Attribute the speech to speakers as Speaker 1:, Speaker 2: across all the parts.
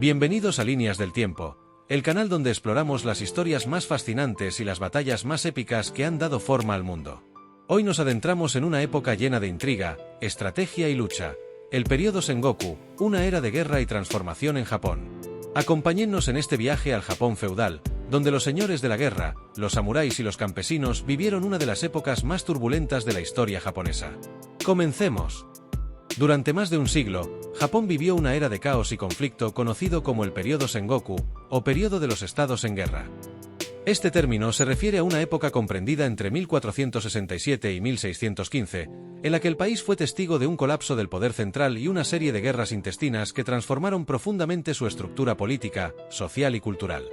Speaker 1: Bienvenidos a Líneas del Tiempo, el canal donde exploramos las historias más fascinantes y las batallas más épicas que han dado forma al mundo. Hoy nos adentramos en una época llena de intriga, estrategia y lucha, el período Sengoku, una era de guerra y transformación en Japón. Acompáñennos en este viaje al Japón feudal, donde los señores de la guerra, los samuráis y los campesinos vivieron una de las épocas más turbulentas de la historia japonesa. ¡Comencemos! Durante más de un siglo, Japón vivió una era de caos y conflicto conocido como el período Sengoku, o período de los estados en guerra. Este término se refiere a una época comprendida entre 1467 y 1615, en la que el país fue testigo de un colapso del poder central y una serie de guerras intestinas que transformaron profundamente su estructura política, social y cultural.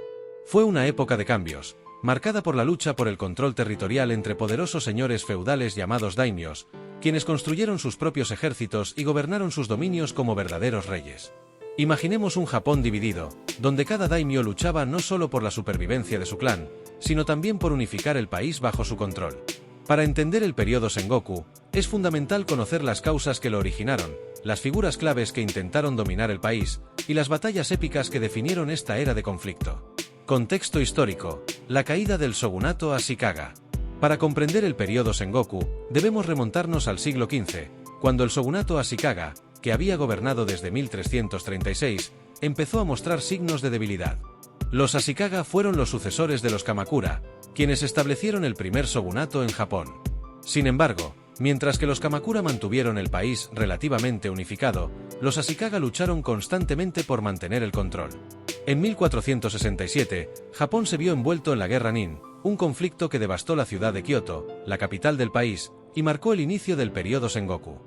Speaker 1: Fue una época de cambios, marcada por la lucha por el control territorial entre poderosos señores feudales llamados daimios, quienes construyeron sus propios ejércitos y gobernaron sus dominios como verdaderos reyes. Imaginemos un Japón dividido, donde cada daimyo luchaba no solo por la supervivencia de su clan, sino también por unificar el país bajo su control. Para entender el período Sengoku, es fundamental conocer las causas que lo originaron, las figuras claves que intentaron dominar el país, y las batallas épicas que definieron esta era de conflicto. Contexto histórico: la caída del shogunato Ashikaga. Para comprender el período Sengoku, debemos remontarnos al siglo XV, cuando el shogunato Ashikaga, que había gobernado desde 1336, empezó a mostrar signos de debilidad. Los Ashikaga fueron los sucesores de los Kamakura, quienes establecieron el primer shogunato en Japón. Sin embargo, mientras que los Kamakura mantuvieron el país relativamente unificado, los Ashikaga lucharon constantemente por mantener el control. En 1467, Japón se vio envuelto en la Guerra Nin, un conflicto que devastó la ciudad de Kioto, la capital del país, y marcó el inicio del período Sengoku.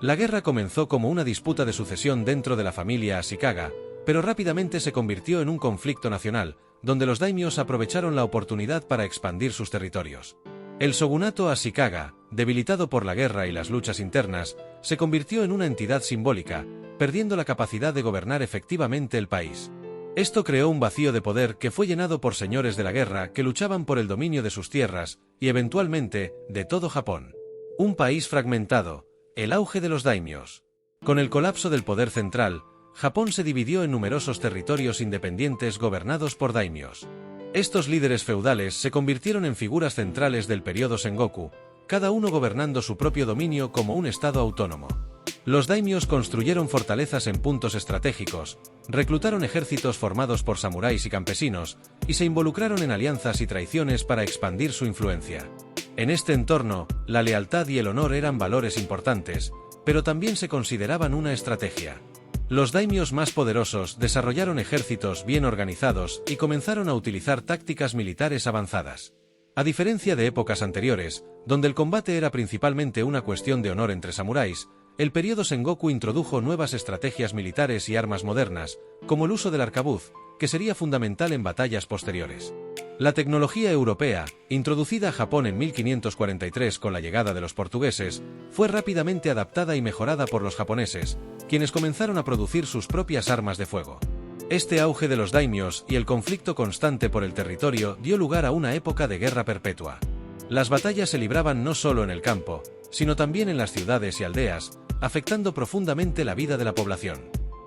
Speaker 1: La guerra comenzó como una disputa de sucesión dentro de la familia Ashikaga, pero rápidamente se convirtió en un conflicto nacional, donde los daimios aprovecharon la oportunidad para expandir sus territorios. El shogunato Ashikaga, debilitado por la guerra y las luchas internas, se convirtió en una entidad simbólica, perdiendo la capacidad de gobernar efectivamente el país. Esto creó un vacío de poder que fue llenado por señores de la guerra que luchaban por el dominio de sus tierras, y eventualmente, de todo Japón. Un país fragmentado. El auge de los daimios. Con el colapso del poder central, Japón se dividió en numerosos territorios independientes gobernados por daimios. Estos líderes feudales se convirtieron en figuras centrales del período Sengoku, cada uno gobernando su propio dominio como un estado autónomo. Los daimios construyeron fortalezas en puntos estratégicos, reclutaron ejércitos formados por samuráis y campesinos, y se involucraron en alianzas y traiciones para expandir su influencia. En este entorno, la lealtad y el honor eran valores importantes, pero también se consideraban una estrategia. Los daimios más poderosos desarrollaron ejércitos bien organizados y comenzaron a utilizar tácticas militares avanzadas. A diferencia de épocas anteriores, donde el combate era principalmente una cuestión de honor entre samuráis, el período Sengoku introdujo nuevas estrategias militares y armas modernas, como el uso del arcabuz, que sería fundamental en batallas posteriores. La tecnología europea, introducida a Japón en 1543 con la llegada de los portugueses, fue rápidamente adaptada y mejorada por los japoneses, quienes comenzaron a producir sus propias armas de fuego. Este auge de los daimios y el conflicto constante por el territorio dio lugar a una época de guerra perpetua. Las batallas se libraban no solo en el campo, sino también en las ciudades y aldeas, afectando profundamente la vida de la población.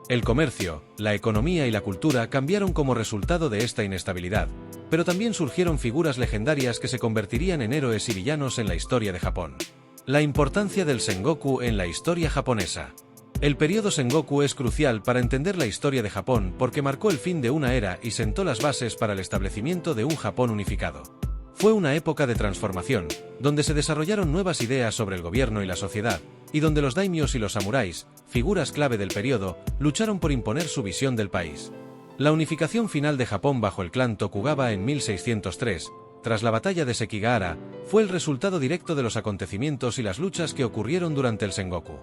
Speaker 1: El comercio, la economía y la cultura cambiaron como resultado de esta inestabilidad, pero también surgieron figuras legendarias que se convertirían en héroes y villanos en la historia de Japón. La importancia del Sengoku en la historia japonesa. El período Sengoku es crucial para entender la historia de Japón porque marcó el fin de una era y sentó las bases para el establecimiento de un Japón unificado. Fue una época de transformación, donde se desarrollaron nuevas ideas sobre el gobierno y la sociedad, y donde los daimios y los samuráis, figuras clave del período, lucharon por imponer su visión del país. La unificación final de Japón bajo el clan Tokugawa en 1603, tras la batalla de Sekigahara, fue el resultado directo de los acontecimientos y las luchas que ocurrieron durante el Sengoku.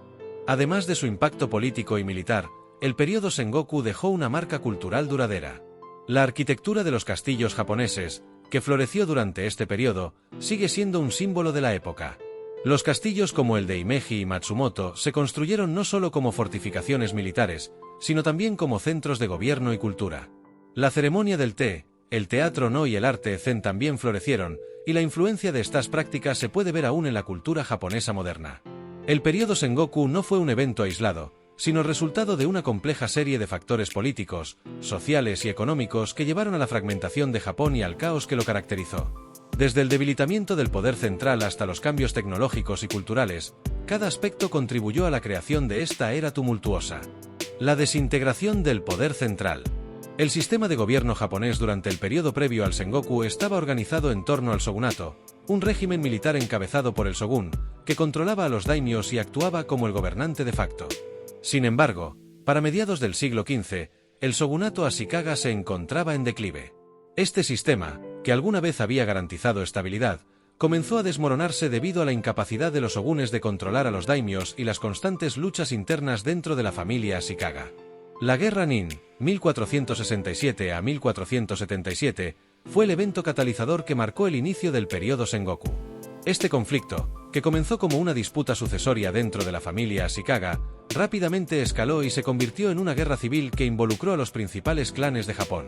Speaker 1: Además de su impacto político y militar, el período Sengoku dejó una marca cultural duradera. La arquitectura de los castillos japoneses, que floreció durante este periodo, sigue siendo un símbolo de la época. Los castillos como el de Himeji y Matsumoto se construyeron no solo como fortificaciones militares, sino también como centros de gobierno y cultura. La ceremonia del té, el teatro no y el arte zen también florecieron, y la influencia de estas prácticas se puede ver aún en la cultura japonesa moderna. El período Sengoku no fue un evento aislado, sino resultado de una compleja serie de factores políticos, sociales y económicos que llevaron a la fragmentación de Japón y al caos que lo caracterizó. Desde el debilitamiento del poder central hasta los cambios tecnológicos y culturales, cada aspecto contribuyó a la creación de esta era tumultuosa. La desintegración del poder central. El sistema de gobierno japonés durante el periodo previo al Sengoku estaba organizado en torno al shogunato, un régimen militar encabezado por el shogun, que controlaba a los daimios y actuaba como el gobernante de facto. Sin embargo, para mediados del siglo XV, el shogunato Ashikaga se encontraba en declive. Este sistema, que alguna vez había garantizado estabilidad, comenzó a desmoronarse debido a la incapacidad de los shogunes de controlar a los daimios y las constantes luchas internas dentro de la familia Ashikaga. La Guerra Nin, 1467 a 1477, fue el evento catalizador que marcó el inicio del periodo Sengoku. Este conflicto, que comenzó como una disputa sucesoria dentro de la familia Ashikaga, rápidamente escaló y se convirtió en una guerra civil que involucró a los principales clanes de Japón.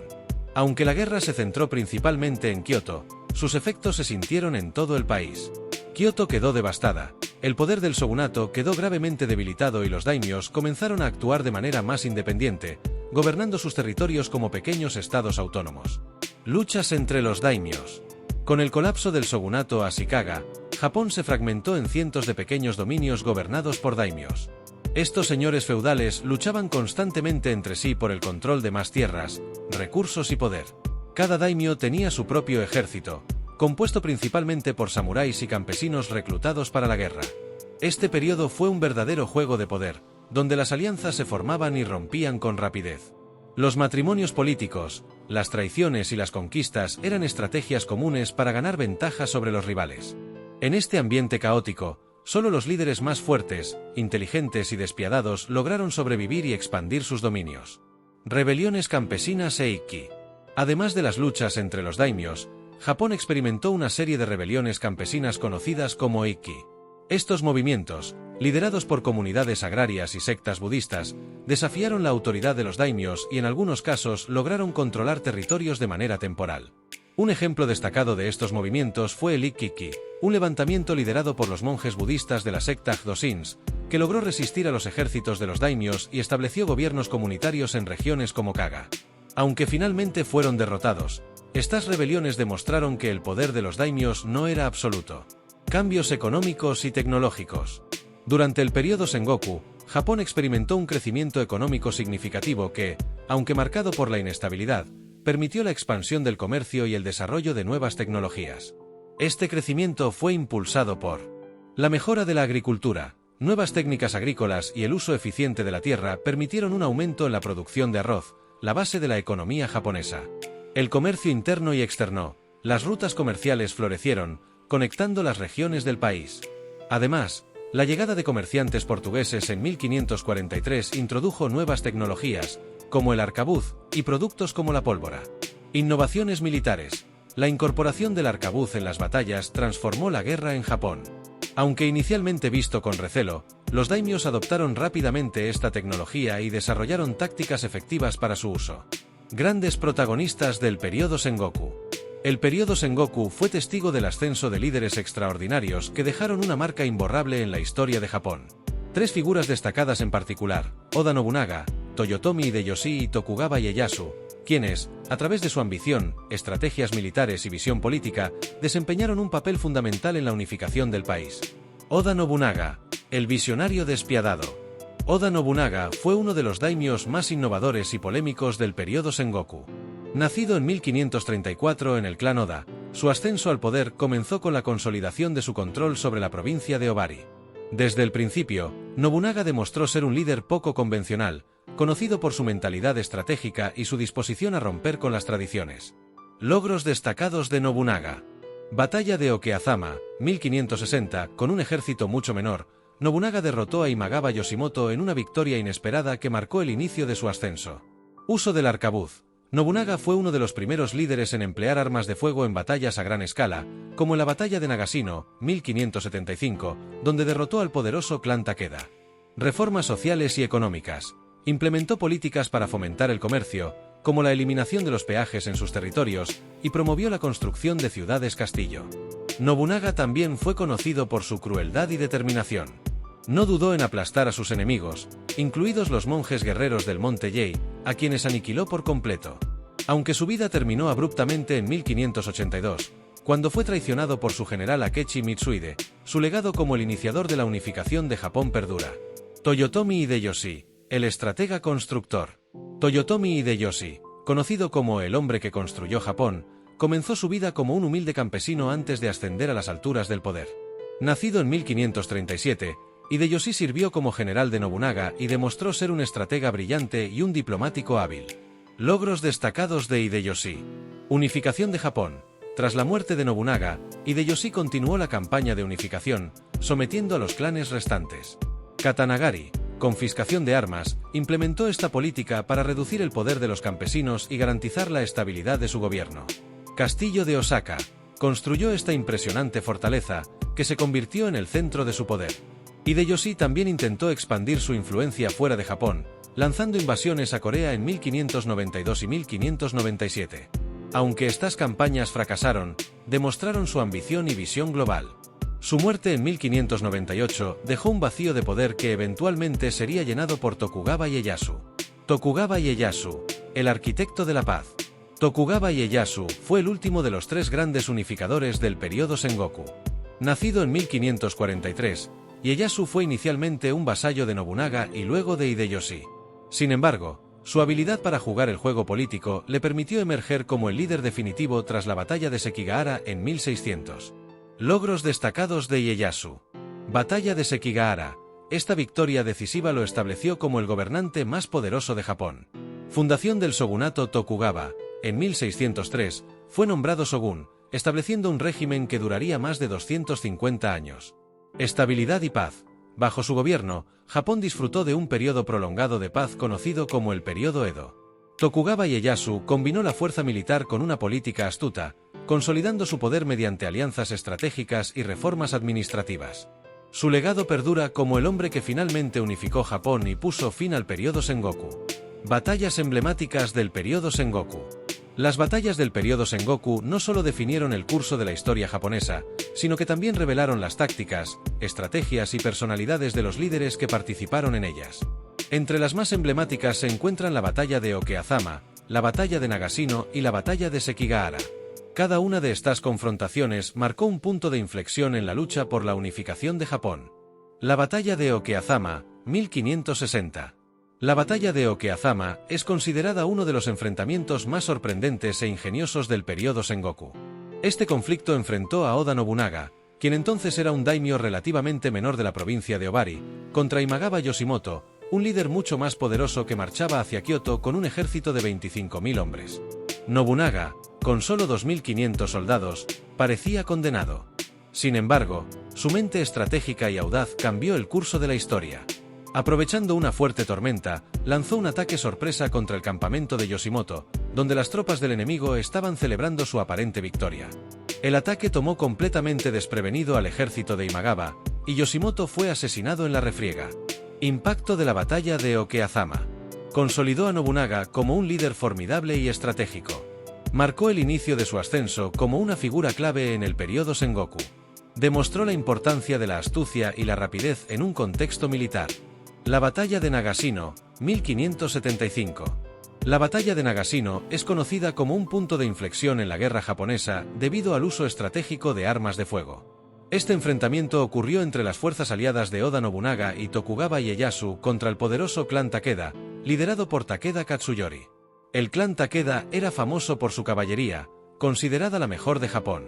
Speaker 1: Aunque la guerra se centró principalmente en Kioto, sus efectos se sintieron en todo el país. Kioto quedó devastada, el poder del shogunato quedó gravemente debilitado y los daimios comenzaron a actuar de manera más independiente, gobernando sus territorios como pequeños estados autónomos. Luchas entre los daimios. Con el colapso del shogunato Ashikaga, Japón se fragmentó en cientos de pequeños dominios gobernados por daimios. Estos señores feudales luchaban constantemente entre sí por el control de más tierras, recursos y poder. Cada daimyo tenía su propio ejército, compuesto principalmente por samuráis y campesinos reclutados para la guerra. Este periodo fue un verdadero juego de poder, donde las alianzas se formaban y rompían con rapidez. Los matrimonios políticos, las traiciones y las conquistas eran estrategias comunes para ganar ventaja sobre los rivales. En este ambiente caótico, solo los líderes más fuertes, inteligentes y despiadados lograron sobrevivir y expandir sus dominios. Rebeliones campesinas e Ikki. Además de las luchas entre los daimios, Japón experimentó una serie de rebeliones campesinas conocidas como Ikki. Estos movimientos, liderados por comunidades agrarias y sectas budistas, desafiaron la autoridad de los daimios y en algunos casos lograron controlar territorios de manera temporal. Un ejemplo destacado de estos movimientos fue el Ikki, un levantamiento liderado por los monjes budistas de la secta Dosins, que logró resistir a los ejércitos de los daimios y estableció gobiernos comunitarios en regiones como Kaga. Aunque finalmente fueron derrotados, estas rebeliones demostraron que el poder de los daimios no era absoluto. Cambios económicos y tecnológicos. Durante el periodo Sengoku, Japón experimentó un crecimiento económico significativo que, aunque marcado por la inestabilidad, permitió la expansión del comercio y el desarrollo de nuevas tecnologías. Este crecimiento fue impulsado por la mejora de la agricultura, nuevas técnicas agrícolas y el uso eficiente de la tierra permitieron un aumento en la producción de arroz, la base de la economía japonesa. El comercio interno y externo, las rutas comerciales florecieron, conectando las regiones del país. Además, la llegada de comerciantes portugueses en 1543 introdujo nuevas tecnologías, como el arcabuz, y productos como la pólvora. Innovaciones militares. La incorporación del arcabuz en las batallas transformó la guerra en Japón. Aunque inicialmente visto con recelo, los daimios adoptaron rápidamente esta tecnología y desarrollaron tácticas efectivas para su uso. Grandes protagonistas del periodo Sengoku. El periodo Sengoku fue testigo del ascenso de líderes extraordinarios que dejaron una marca imborrable en la historia de Japón. Tres figuras destacadas en particular, Oda Nobunaga, Toyotomi Hideyoshi y Tokugawa Ieyasu, quienes, a través de su ambición, estrategias militares y visión política, desempeñaron un papel fundamental en la unificación del país. Oda Nobunaga, el visionario despiadado. Oda Nobunaga fue uno de los daimios más innovadores y polémicos del periodo Sengoku. Nacido en 1534 en el clan Oda, su ascenso al poder comenzó con la consolidación de su control sobre la provincia de Obari. Desde el principio, Nobunaga demostró ser un líder poco convencional, conocido por su mentalidad estratégica y su disposición a romper con las tradiciones. Logros destacados de Nobunaga. Batalla de Okeazama, 1560, con un ejército mucho menor, Nobunaga derrotó a Imagawa Yoshimoto en una victoria inesperada que marcó el inicio de su ascenso. Uso del arcabuz. Nobunaga fue uno de los primeros líderes en emplear armas de fuego en batallas a gran escala, como en la batalla de Nagashino, 1575, donde derrotó al poderoso clan Takeda. Reformas sociales y económicas. Implementó políticas para fomentar el comercio, como la eliminación de los peajes en sus territorios, y promovió la construcción de ciudades-castillo. Nobunaga también fue conocido por su crueldad y determinación. No dudó en aplastar a sus enemigos, incluidos los monjes guerreros del monte Yei, a quienes aniquiló por completo. Aunque su vida terminó abruptamente en 1582, cuando fue traicionado por su general Akechi Mitsuhide, su legado como el iniciador de la unificación de Japón perdura. Toyotomi Hideyoshi, el estratega constructor. Toyotomi Hideyoshi, conocido como el hombre que construyó Japón, comenzó su vida como un humilde campesino antes de ascender a las alturas del poder. Nacido en 1537, Hideyoshi sirvió como general de Nobunaga y demostró ser un estratega brillante y un diplomático hábil. Logros destacados de Hideyoshi. Unificación de Japón. Tras la muerte de Nobunaga, Hideyoshi continuó la campaña de unificación, sometiendo a los clanes restantes. Katanagari, confiscación de armas, implementó esta política para reducir el poder de los campesinos y garantizar la estabilidad de su gobierno. Castillo de Osaka, construyó esta impresionante fortaleza, que se convirtió en el centro de su poder. Hideyoshi también intentó expandir su influencia fuera de Japón, lanzando invasiones a Corea en 1592 y 1597. Aunque estas campañas fracasaron, demostraron su ambición y visión global. Su muerte en 1598 dejó un vacío de poder que eventualmente sería llenado por Tokugawa Ieyasu. Tokugawa Ieyasu, el arquitecto de la paz. Tokugawa Ieyasu fue el último de los tres grandes unificadores del periodo Sengoku. Nacido en 1543, Ieyasu fue inicialmente un vasallo de Nobunaga y luego de Hideyoshi. Sin embargo, su habilidad para jugar el juego político le permitió emerger como el líder definitivo tras la batalla de Sekigahara en 1600. Logros destacados de Ieyasu. Batalla de Sekigahara. Esta victoria decisiva lo estableció como el gobernante más poderoso de Japón. Fundación del shogunato Tokugawa. En 1603, fue nombrado shogun, estableciendo un régimen que duraría más de 250 años. Estabilidad y paz. Bajo su gobierno, Japón disfrutó de un periodo prolongado de paz conocido como el periodo Edo. Tokugawa Ieyasu combinó la fuerza militar con una política astuta, consolidando su poder mediante alianzas estratégicas y reformas administrativas. Su legado perdura como el hombre que finalmente unificó Japón y puso fin al periodo Sengoku. Batallas emblemáticas del periodo Sengoku. Las batallas del periodo Sengoku no solo definieron el curso de la historia japonesa, sino que también revelaron las tácticas, estrategias y personalidades de los líderes que participaron en ellas. Entre las más emblemáticas se encuentran la batalla de Okeazama, la batalla de Nagashino y la batalla de Sekigahara. Cada una de estas confrontaciones marcó un punto de inflexión en la lucha por la unificación de Japón. La batalla de Okeazama, 1560. La batalla de Okeazama es considerada uno de los enfrentamientos más sorprendentes e ingeniosos del periodo Sengoku. Este conflicto enfrentó a Oda Nobunaga, quien entonces era un daimyo relativamente menor de la provincia de Obari, contra Imagawa Yoshimoto, un líder mucho más poderoso que marchaba hacia Kioto con un ejército de 25.000 hombres. Nobunaga, con solo 2.500 soldados, parecía condenado. Sin embargo, su mente estratégica y audaz cambió el curso de la historia. Aprovechando una fuerte tormenta, lanzó un ataque sorpresa contra el campamento de Yoshimoto, donde las tropas del enemigo estaban celebrando su aparente victoria. El ataque tomó completamente desprevenido al ejército de Imagawa, y Yoshimoto fue asesinado en la refriega. Impacto de la batalla de Okeazama. Consolidó a Nobunaga como un líder formidable y estratégico. Marcó el inicio de su ascenso como una figura clave en el periodo Sengoku. Demostró la importancia de la astucia y la rapidez en un contexto militar. La batalla de Nagashino, 1575. La batalla de Nagashino es conocida como un punto de inflexión en la guerra japonesa debido al uso estratégico de armas de fuego. Este enfrentamiento ocurrió entre las fuerzas aliadas de Oda Nobunaga y Tokugawa Ieyasu contra el poderoso clan Takeda, liderado por Takeda Katsuyori. El clan Takeda era famoso por su caballería, considerada la mejor de Japón.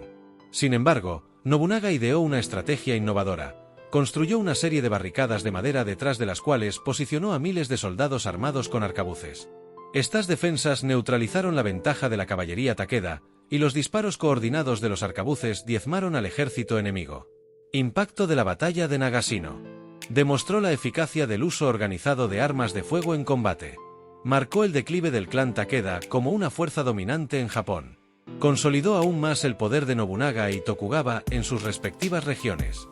Speaker 1: Sin embargo, Nobunaga ideó una estrategia innovadora. Construyó una serie de barricadas de madera detrás de las cuales posicionó a miles de soldados armados con arcabuces. Estas defensas neutralizaron la ventaja de la caballería Takeda, y los disparos coordinados de los arcabuces diezmaron al ejército enemigo. Impacto de la batalla de Nagashino. Demostró la eficacia del uso organizado de armas de fuego en combate. Marcó el declive del clan Takeda como una fuerza dominante en Japón. Consolidó aún más el poder de Nobunaga y Tokugawa en sus respectivas regiones.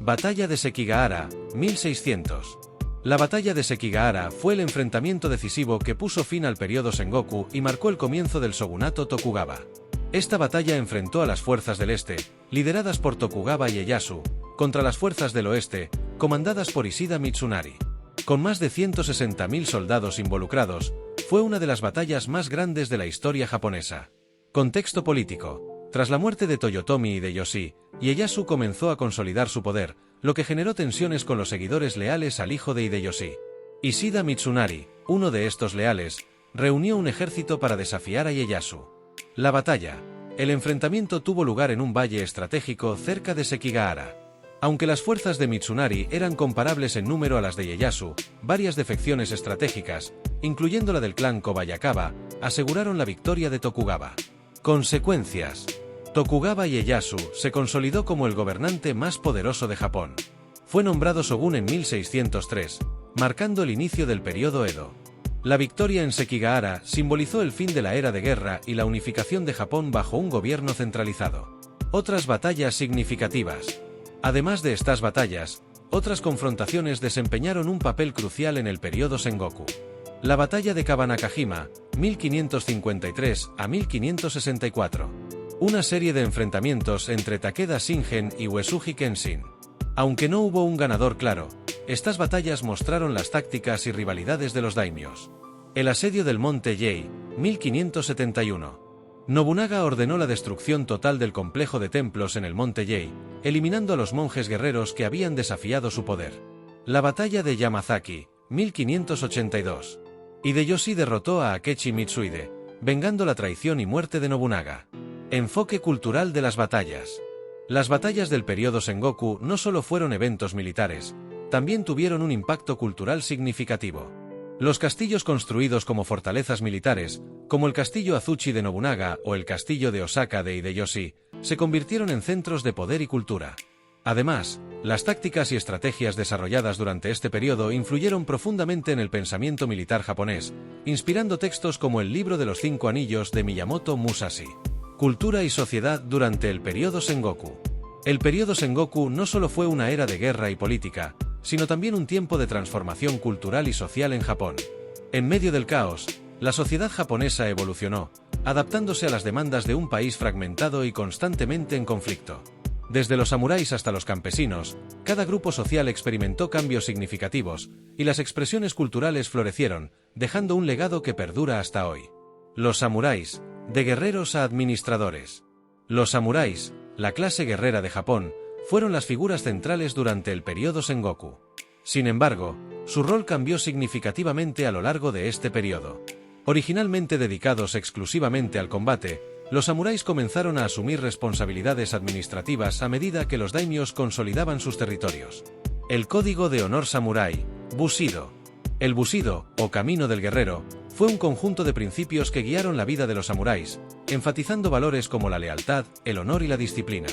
Speaker 1: Batalla de Sekigahara, 1600. La batalla de Sekigahara fue el enfrentamiento decisivo que puso fin al periodo Sengoku y marcó el comienzo del shogunato Tokugawa. Esta batalla enfrentó a las fuerzas del este, lideradas por Tokugawa Ieyasu, contra las fuerzas del oeste, comandadas por Ishida Mitsunari. Con más de 160.000 soldados involucrados, fue una de las batallas más grandes de la historia japonesa. Contexto político. Tras la muerte de Toyotomi Hideyoshi, Ieyasu comenzó a consolidar su poder, lo que generó tensiones con los seguidores leales al hijo de Hideyoshi. Ishida Mitsunari, uno de estos leales, reunió un ejército para desafiar a Ieyasu. La batalla. El enfrentamiento tuvo lugar en un valle estratégico cerca de Sekigahara. Aunque las fuerzas de Mitsunari eran comparables en número a las de Ieyasu, varias defecciones estratégicas, incluyendo la del clan Kobayakawa, aseguraron la victoria de Tokugawa. Consecuencias. Tokugawa Ieyasu se consolidó como el gobernante más poderoso de Japón. Fue nombrado shogun en 1603, marcando el inicio del período Edo. La victoria en Sekigahara simbolizó el fin de la era de guerra y la unificación de Japón bajo un gobierno centralizado. Otras batallas significativas. Además de estas batallas, otras confrontaciones desempeñaron un papel crucial en el período Sengoku. La batalla de Kabanakajima, 1553 a 1564. Una serie de enfrentamientos entre Takeda Shingen y Uesugi Kenshin. Aunque no hubo un ganador claro, estas batallas mostraron las tácticas y rivalidades de los daimios. El asedio del Monte Yei, 1571. Nobunaga ordenó la destrucción total del complejo de templos en el Monte Yei, eliminando a los monjes guerreros que habían desafiado su poder. La batalla de Yamazaki, 1582. Hideyoshi derrotó a Akechi Mitsuhide, vengando la traición y muerte de Nobunaga. Enfoque cultural de las batallas. Las batallas del período Sengoku no solo fueron eventos militares, también tuvieron un impacto cultural significativo. Los castillos construidos como fortalezas militares, como el castillo Azuchi de Nobunaga o el castillo de Osaka de Hideyoshi, se convirtieron en centros de poder y cultura. Además, las tácticas y estrategias desarrolladas durante este periodo influyeron profundamente en el pensamiento militar japonés, inspirando textos como el Libro de los 5 Anillos de Miyamoto Musashi. Cultura y sociedad durante el período Sengoku. El período Sengoku no solo fue una era de guerra y política, sino también un tiempo de transformación cultural y social en Japón. En medio del caos, la sociedad japonesa evolucionó, adaptándose a las demandas de un país fragmentado y constantemente en conflicto. Desde los samuráis hasta los campesinos, cada grupo social experimentó cambios significativos, y las expresiones culturales florecieron, dejando un legado que perdura hasta hoy. Los samuráis, de guerreros a administradores. Los samuráis, la clase guerrera de Japón, fueron las figuras centrales durante el período Sengoku. Sin embargo, su rol cambió significativamente a lo largo de este periodo. Originalmente dedicados exclusivamente al combate, los samuráis comenzaron a asumir responsabilidades administrativas a medida que los daimios consolidaban sus territorios. El Código de Honor Samurái, Bushido. El Bushido, o Camino del Guerrero, fue un conjunto de principios que guiaron la vida de los samuráis, enfatizando valores como la lealtad, el honor y la disciplina.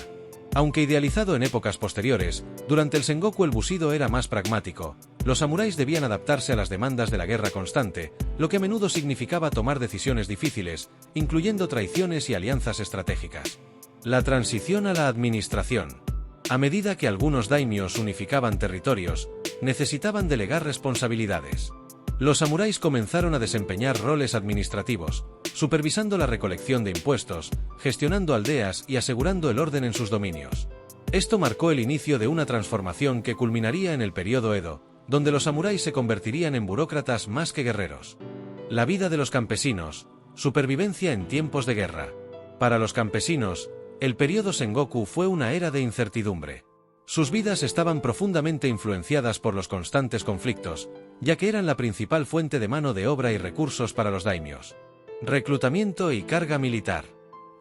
Speaker 1: Aunque idealizado en épocas posteriores, durante el Sengoku el Bushido era más pragmático. Los samuráis debían adaptarse a las demandas de la guerra constante, lo que a menudo significaba tomar decisiones difíciles, incluyendo traiciones y alianzas estratégicas. La transición a la administración. A medida que algunos daimios unificaban territorios, necesitaban delegar responsabilidades. Los samuráis comenzaron a desempeñar roles administrativos, supervisando la recolección de impuestos, gestionando aldeas y asegurando el orden en sus dominios. Esto marcó el inicio de una transformación que culminaría en el período Edo, donde los samuráis se convertirían en burócratas más que guerreros. La vida de los campesinos, supervivencia en tiempos de guerra. Para los campesinos, el período Sengoku fue una era de incertidumbre. Sus vidas estaban profundamente influenciadas por los constantes conflictos, ya que eran la principal fuente de mano de obra y recursos para los daimios. Reclutamiento y carga militar.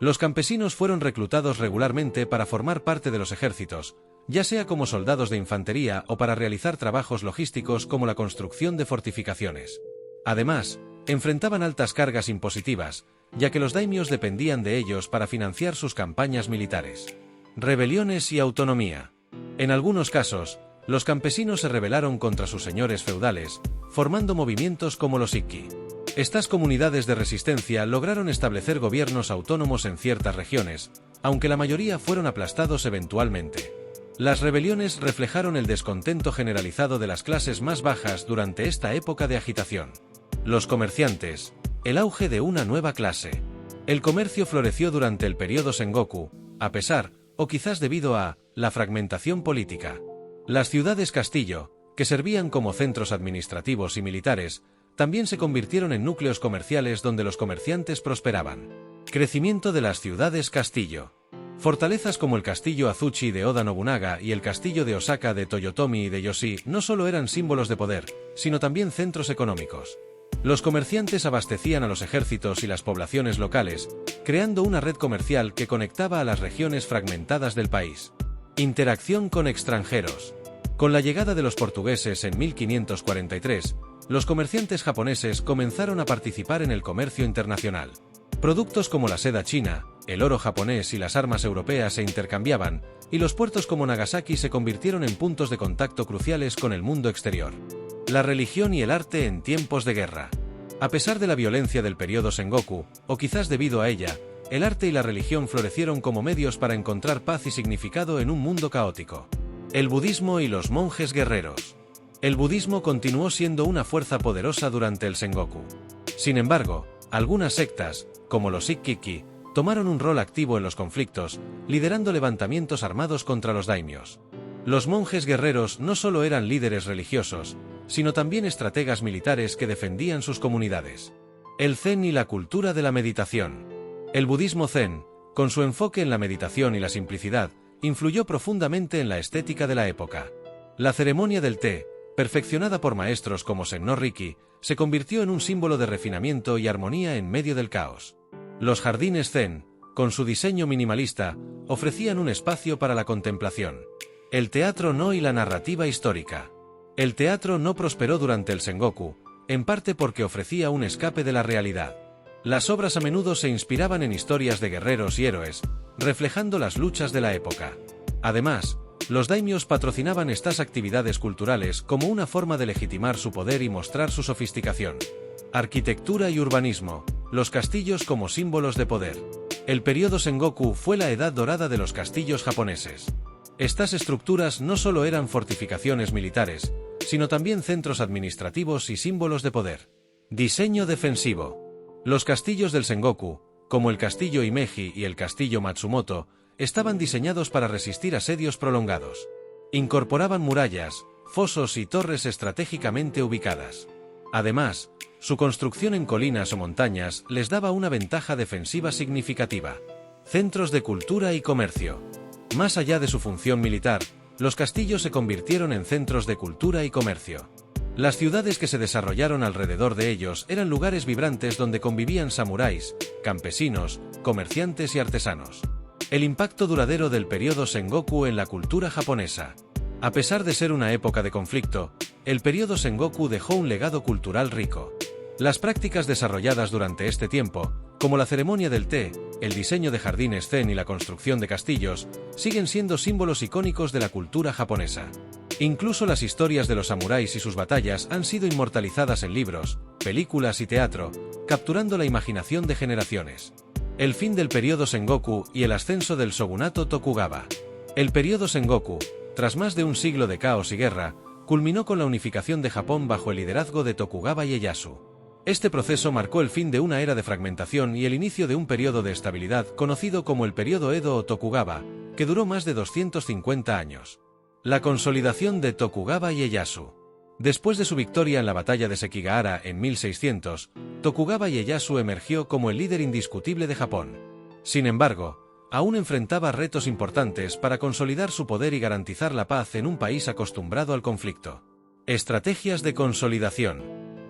Speaker 1: Los campesinos fueron reclutados regularmente para formar parte de los ejércitos, ya sea como soldados de infantería o para realizar trabajos logísticos como la construcción de fortificaciones. Además, enfrentaban altas cargas impositivas, ya que los daimios dependían de ellos para financiar sus campañas militares. Rebeliones y autonomía. En algunos casos, los campesinos se rebelaron contra sus señores feudales, formando movimientos como los Ikki. Estas comunidades de resistencia lograron establecer gobiernos autónomos en ciertas regiones, aunque la mayoría fueron aplastados eventualmente. Las rebeliones reflejaron el descontento generalizado de las clases más bajas durante esta época de agitación. Los comerciantes, el auge de una nueva clase. El comercio floreció durante el período Sengoku, a pesar, o quizás debido a, la fragmentación política. Las ciudades-castillo, que servían como centros administrativos y militares, también se convirtieron en núcleos comerciales donde los comerciantes prosperaban. Crecimiento de las ciudades-castillo. Fortalezas como el castillo Azuchi de Oda Nobunaga y el castillo de Osaka de Toyotomi Hideyoshi no solo eran símbolos de poder, sino también centros económicos. Los comerciantes abastecían a los ejércitos y las poblaciones locales, creando una red comercial que conectaba a las regiones fragmentadas del país. Interacción con extranjeros. Con la llegada de los portugueses en 1543, los comerciantes japoneses comenzaron a participar en el comercio internacional. Productos como la seda china, el oro japonés y las armas europeas se intercambiaban, y los puertos como Nagasaki se convirtieron en puntos de contacto cruciales con el mundo exterior. La religión y el arte en tiempos de guerra. A pesar de la violencia del periodo Sengoku, o quizás debido a ella, el arte y la religión florecieron como medios para encontrar paz y significado en un mundo caótico. El budismo y los monjes guerreros. El budismo continuó siendo una fuerza poderosa durante el Sengoku. Sin embargo, algunas sectas, como los Ikkiki, tomaron un rol activo en los conflictos, liderando levantamientos armados contra los daimios. Los monjes guerreros no solo eran líderes religiosos, sino también estrategas militares que defendían sus comunidades. El Zen y la cultura de la meditación. El budismo Zen, con su enfoque en la meditación y la simplicidad, influyó profundamente en la estética de la época. La ceremonia del té, perfeccionada por maestros como Senno Riki, se convirtió en un símbolo de refinamiento y armonía en medio del caos. Los jardines Zen, con su diseño minimalista, ofrecían un espacio para la contemplación. El teatro no y la narrativa histórica. El teatro no prosperó durante el Sengoku, en parte porque ofrecía un escape de la realidad. Las obras a menudo se inspiraban en historias de guerreros y héroes, reflejando las luchas de la época. Además, los daimios patrocinaban estas actividades culturales como una forma de legitimar su poder y mostrar su sofisticación. Arquitectura y urbanismo. Los castillos como símbolos de poder. El periodo Sengoku fue la edad dorada de los castillos japoneses. Estas estructuras no solo eran fortificaciones militares, sino también centros administrativos y símbolos de poder. Diseño defensivo. Los castillos del Sengoku, como el castillo Himeji y el castillo Matsumoto, estaban diseñados para resistir asedios prolongados. Incorporaban murallas, fosos y torres estratégicamente ubicadas. Además, su construcción en colinas o montañas les daba una ventaja defensiva significativa. Centros de cultura y comercio. Más allá de su función militar, los castillos se convirtieron en centros de cultura y comercio. Las ciudades que se desarrollaron alrededor de ellos eran lugares vibrantes donde convivían samuráis, campesinos, comerciantes y artesanos. El impacto duradero del periodo Sengoku en la cultura japonesa. A pesar de ser una época de conflicto, el periodo Sengoku dejó un legado cultural rico. Las prácticas desarrolladas durante este tiempo, como la ceremonia del té, el diseño de jardines zen y la construcción de castillos, siguen siendo símbolos icónicos de la cultura japonesa. Incluso las historias de los samuráis y sus batallas han sido inmortalizadas en libros, películas y teatro, capturando la imaginación de generaciones. El fin del periodo Sengoku y el ascenso del shogunato Tokugawa. El periodo Sengoku, tras más de un siglo de caos y guerra, culminó con la unificación de Japón bajo el liderazgo de Tokugawa Ieyasu. Este proceso marcó el fin de una era de fragmentación y el inicio de un periodo de estabilidad conocido como el periodo Edo o Tokugawa, que duró más de 250 años. La consolidación de Tokugawa Ieyasu. Después de su victoria en la batalla de Sekigahara en 1600, Tokugawa Ieyasu emergió como el líder indiscutible de Japón. Sin embargo, aún enfrentaba retos importantes para consolidar su poder y garantizar la paz en un país acostumbrado al conflicto. Estrategias de consolidación.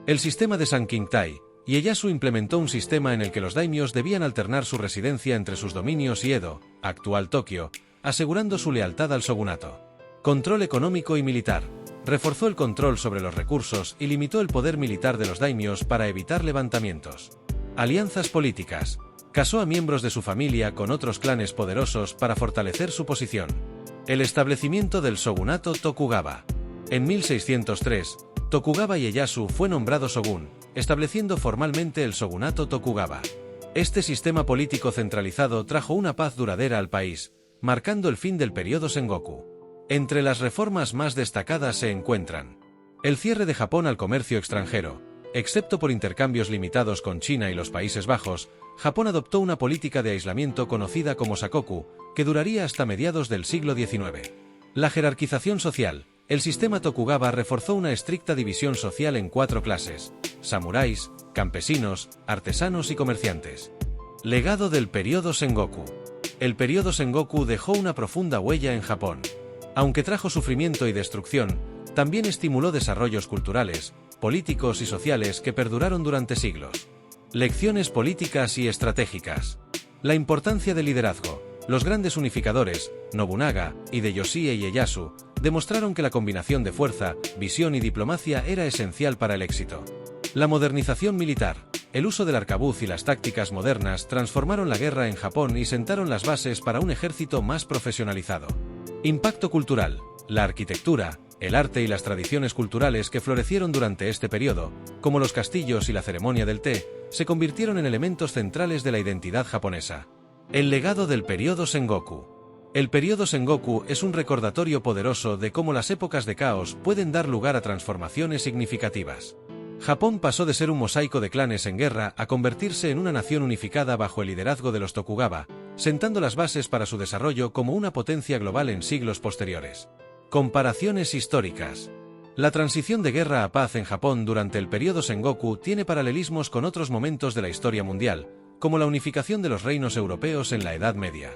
Speaker 1: El sistema de Sankintai. Ieyasu implementó un sistema en el que los daimios debían alternar su residencia entre sus dominios y Edo, actual Tokio, asegurando su lealtad al shogunato. Control económico y militar. Reforzó el control sobre los recursos y limitó el poder militar de los daimios para evitar levantamientos. Alianzas políticas. Casó a miembros de su familia con otros clanes poderosos para fortalecer su posición. El establecimiento del shogunato Tokugawa. En 1603, Tokugawa Ieyasu fue nombrado shogun, estableciendo formalmente el shogunato Tokugawa. Este sistema político centralizado trajo una paz duradera al país, marcando el fin del periodo Sengoku. Entre las reformas más destacadas se encuentran el cierre de Japón al comercio extranjero. Excepto por intercambios limitados con China y los Países Bajos, Japón adoptó una política de aislamiento conocida como Sakoku, que duraría hasta mediados del siglo XIX. La jerarquización social. El sistema Tokugawa reforzó una estricta división social en 4 clases: samuráis, campesinos, artesanos y comerciantes. Legado del periodo Sengoku. El periodo Sengoku dejó una profunda huella en Japón. Aunque trajo sufrimiento y destrucción, también estimuló desarrollos culturales, políticos y sociales que perduraron durante siglos. Lecciones políticas y estratégicas. La importancia del liderazgo. Los grandes unificadores, Nobunaga, Hideyoshi e Ieyasu, demostraron que la combinación de fuerza, visión y diplomacia era esencial para el éxito. La modernización militar. El uso del arcabuz y las tácticas modernas transformaron la guerra en Japón y sentaron las bases para un ejército más profesionalizado. Impacto cultural. La arquitectura, el arte y las tradiciones culturales que florecieron durante este periodo, como los castillos y la ceremonia del té, se convirtieron en elementos centrales de la identidad japonesa. El legado del periodo Sengoku. El periodo Sengoku es un recordatorio poderoso de cómo las épocas de caos pueden dar lugar a transformaciones significativas. Japón pasó de ser un mosaico de clanes en guerra a convertirse en una nación unificada bajo el liderazgo de los Tokugawa, sentando las bases para su desarrollo como una potencia global en siglos posteriores. Comparaciones históricas. La transición de guerra a paz en Japón durante el periodo Sengoku tiene paralelismos con otros momentos de la historia mundial, como la unificación de los reinos europeos en la Edad Media.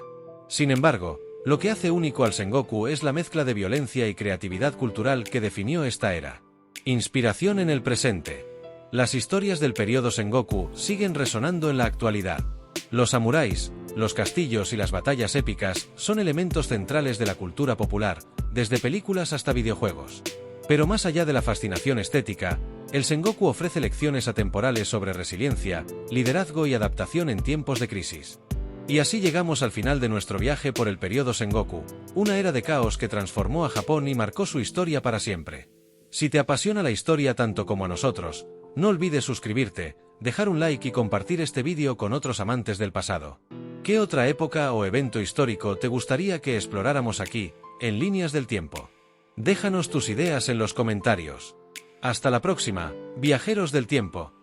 Speaker 1: Sin embargo, lo que hace único al Sengoku es la mezcla de violencia y creatividad cultural que definió esta era. Inspiración en el presente. Las historias del periodo Sengoku siguen resonando en la actualidad. Los samuráis, los castillos y las batallas épicas son elementos centrales de la cultura popular, desde películas hasta videojuegos. Pero más allá de la fascinación estética, el Sengoku ofrece lecciones atemporales sobre resiliencia, liderazgo y adaptación en tiempos de crisis. Y así llegamos al final de nuestro viaje por el periodo Sengoku, una era de caos que transformó a Japón y marcó su historia para siempre. Si te apasiona la historia tanto como a nosotros, no olvides suscribirte, dejar un like y compartir este vídeo con otros amantes del pasado. ¿Qué otra época o evento histórico te gustaría que exploráramos aquí, en Líneas del Tiempo? Déjanos tus ideas en los comentarios. Hasta la próxima, viajeros del tiempo.